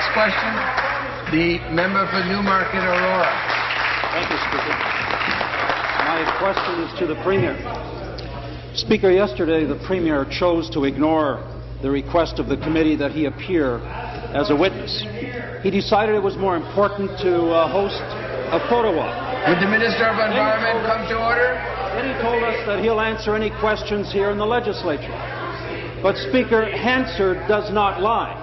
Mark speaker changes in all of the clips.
Speaker 1: Next question, the member for Newmarket Aurora.
Speaker 2: Thank you, Speaker. My question is to the Premier. Speaker, yesterday the Premier chose to ignore the request of the committee that he appear as a witness. He decided it was more important to host a photo op.
Speaker 1: Would the Minister of Environment come to order?
Speaker 2: Then he told us that he'll answer any questions here in the legislature. But Speaker, Hansard does not lie,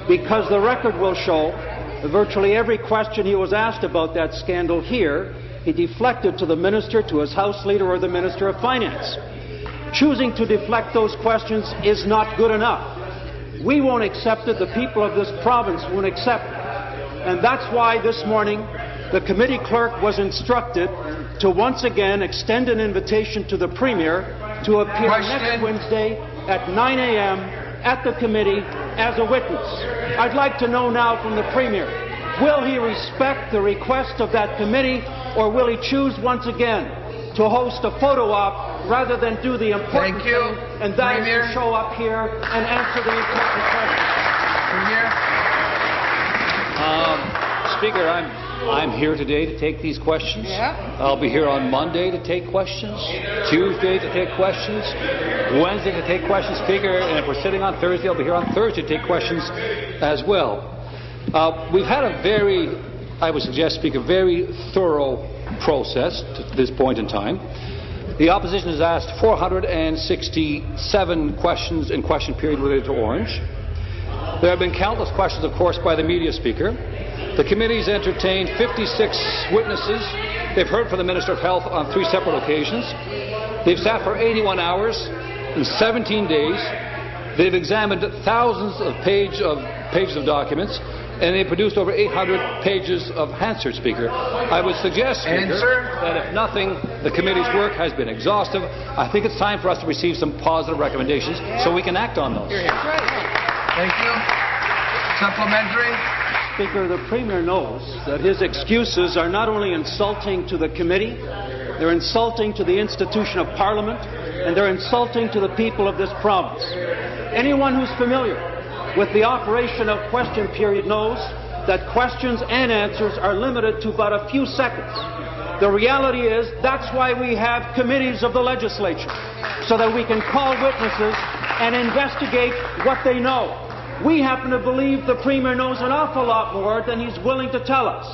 Speaker 2: because the record will show that virtually every question he was asked about that scandal here, he deflected to the Minister, to his House Leader, or the Minister of Finance. Choosing to deflect those questions is not good enough. We won't accept it. The people of this province won't accept it. And that's why this morning the committee clerk was instructed to once again extend an invitation to the Premier to appear next Wednesday at 9 a.m. at the committee as a witness. I'd like to know now from the Premier, will he respect the request of that committee, or will he choose once again to host a photo op rather than do the important thing, and that is to show up here and answer the important questions?
Speaker 3: Speaker, I'm here today to take these questions. I'll be here on Monday to take questions, Tuesday to take questions, Wednesday to take questions, Speaker, and if we're sitting on Thursday, I'll be here on Thursday to take questions as well. We've had a very, I would suggest, Speaker, very thorough process to this point in time. The opposition has asked 467 questions in question period related to Orange. There have been countless questions, of course, by the media, Speaker. The committee's entertained 56 witnesses. They've heard from the Minister of Health on 3 separate occasions. They've sat for 81 hours in 17 days. They've examined thousands of pages of documents, and they produced over 800 pages of Hansard, Speaker. I would suggest, Speaker, that if nothing, the committee's work has been exhaustive. I think it's time for us to receive some positive recommendations so we can act on those.
Speaker 1: Thank you. Supplementary.
Speaker 2: Speaker, the Premier knows that his excuses are not only insulting to the committee, they're insulting to the institution of Parliament, and they're insulting to the people of this province. Anyone who's familiar with the operation of question period knows that questions and answers are limited to about a few seconds. The reality is that's why we have committees of the legislature, so that we can call witnesses and investigate what they know. We happen to believe the Premier knows an awful lot more than he's willing to tell us.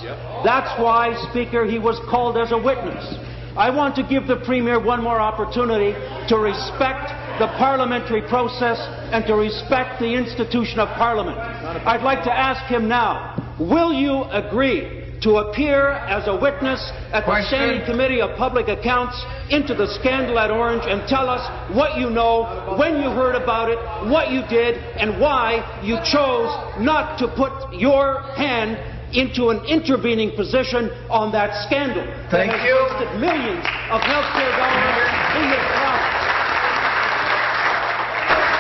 Speaker 2: That's why, Speaker, he was called as a witness. I want to give the Premier one more opportunity to respect the parliamentary process and to respect the institution of Parliament. I'd like to ask him now, will you agree to appear as a witness at the Standing Committee of Public Accounts into the scandal at Orange and tell us what you know, when you heard about it, what you did, and why you chose not to put your hand into an intervening position on that scandal that has wasted millions of healthcare dollars in this province.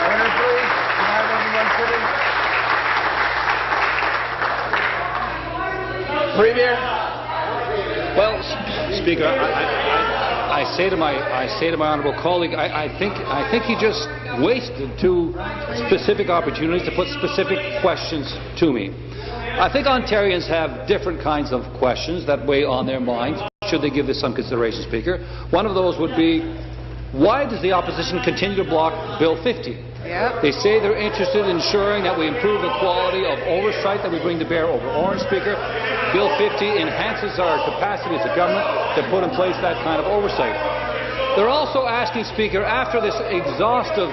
Speaker 1: Order, please. Can I have everyone sitting? Premier.
Speaker 3: Well, Speaker, I say to my honourable colleague, I think he just wasted 2 specific opportunities to put specific questions to me. I think Ontarians have different kinds of questions that weigh on their minds, should they give this some consideration, Speaker. One of those would be, why does the opposition continue to block Bill 50? They say they're interested in ensuring that we improve the quality of oversight that we bring to bear over Orange, Speaker. Bill 50 enhances our capacity as a government to put in place that kind of oversight. They're also asking, Speaker, after this exhaustive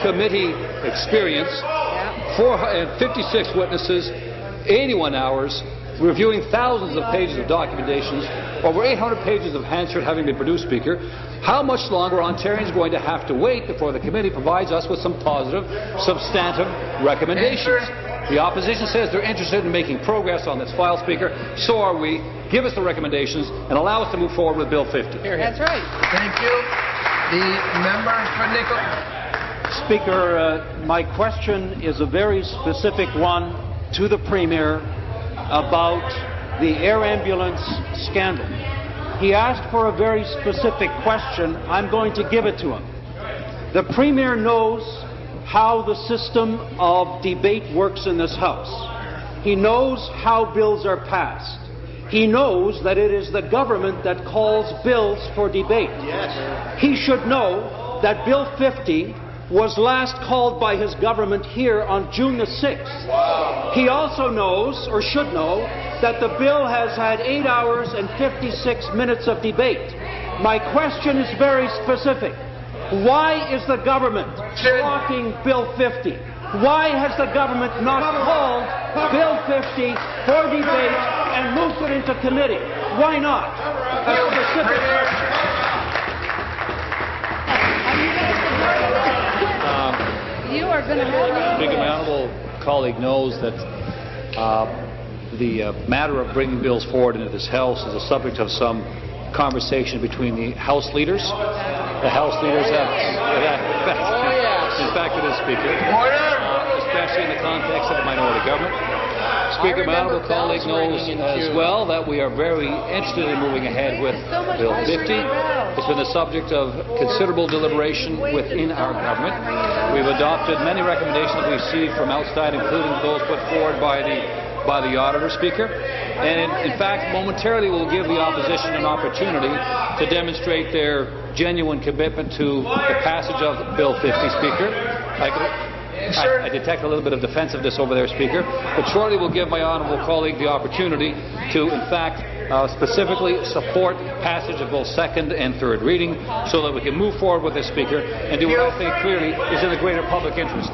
Speaker 3: committee experience, 56 witnesses, 81 hours, reviewing thousands of pages of documentations, over 800 pages of Hansard having been produced, Speaker, how much longer are Ontarians going to have to wait before the committee provides us with some positive, substantive recommendations? The opposition says they're interested in making progress on this file, Speaker. So are we. Give us the recommendations and allow us to move forward with Bill 50.
Speaker 4: That's right.
Speaker 1: Thank you. The member for Nickel.
Speaker 2: Speaker, my question is a very specific one to the Premier about the air ambulance scandal. He asked for a very specific question. I'm going to give it to him. The Premier knows how the system of debate works in this House. He knows how bills are passed. He knows that it is the government that calls bills for debate. Yes. He should know that Bill 50 was last called by his government here on June the 6th. Wow. He also knows, or should know, that the bill has had 8 hours and 56 minutes of debate. My question is very specific. Why is the government blocking Bill 50? Why has the government not called Bill 50 for debate and moved it into committee? Why not? A specific question.
Speaker 3: Speaker, my honourable colleague knows that the matter of bringing bills forward into this House is the subject of some conversation between the House leaders. The House leaders have, in fact it is, Speaker, especially in the context of the minority government. Speaker, my honourable colleague knows as well that we are very interested in moving ahead with Bill 50. It's been the subject of considerable deliberation within our government. We've adopted many recommendations that we've received from outside, including those put forward by the Auditor, Speaker. And in fact, momentarily we'll give the opposition an opportunity to demonstrate their genuine commitment to the passage of Bill 50, Speaker. I detect a little bit of defensiveness over there, Speaker, but shortly we'll give my honourable colleague the opportunity to, in fact, specifically support passage of both second and third reading so that we can move forward with this, Speaker, and do what I think clearly is in the greater public interest.